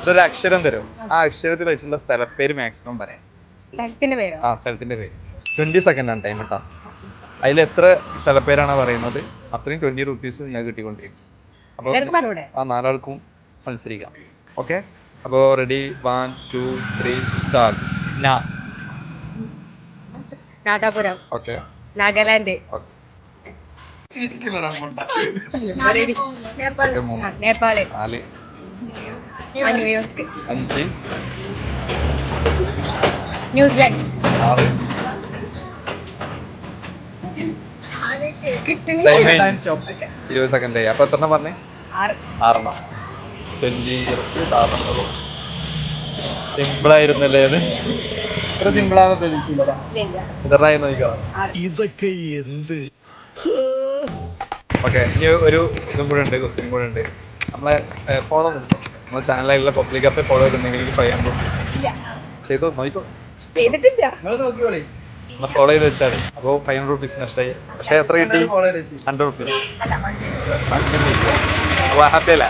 ഇതൊരു അക്ഷരം തരും. ആ അക്ഷരത്തിൽ വെച്ചിട്ടുള്ള സ്ഥലപ്പേര് മാക്സിമം പറയാം. സ്ഥലത്തിന്റെ പേരോ? ആ സ്ഥലത്തിന്റെ പേര്. 20 സെക്കൻഡ് ആണ് ടൈം കേട്ടോ. അതിൽ എത്ര സ്ഥലപ്പേരാണ് പറയുന്നത് അത്രയും 20 rupees ഞാൻ കിട്ടിക്കൊണ്ടിരിക്കും. അപ്പോൾ ആ 4 ആൾക്കും മത്സരിക്കാം. ഓക്കെ, അപ്പോൾ ready? 1 2 3 start. Nadapuram. Okay. Nagaland. Nepal. 4 New York. 5 New Zealand. 6 20 second ആയി. അപ്പൊ എത്ര പറഞ്ഞേ? 6. 20 സിമ്പിൾ ആയിരുന്നല്ലേ അത്? ഇത്ര സിമ്പിളാണ് പ്രതീക്ഷിച്ചില്ല. എത്രയായി നോക്കാം. ഇതൊക്കെ എന്ത്? ഓക്കെ, ഇനി ഒരു ഇതും കൂടെ ഉണ്ട്, ക്വസ്റ്റ്യൻ കൂടെ ഉണ്ട്. നമ്മളെ ഫോളോ നമ്മുടെ ചാനലായിട്ടുള്ള പബ്ലിക് ആപ്പ് ഫോളോ ചെയ്തിട്ടുണ്ടെങ്കിൽ 500 ചെയ്തോ നോക്കോ. ചെയ്തിട്ടില്ല. നമ്മൾ ഫോളോ ചെയ്ത് വെച്ചാൽ അപ്പോൾ 500 rupees നഷ്ടമായി. പക്ഷേ എത്ര കിട്ടി? 100 rupees. അപ്പോൾ ഹാപ്പി അല്ലേ?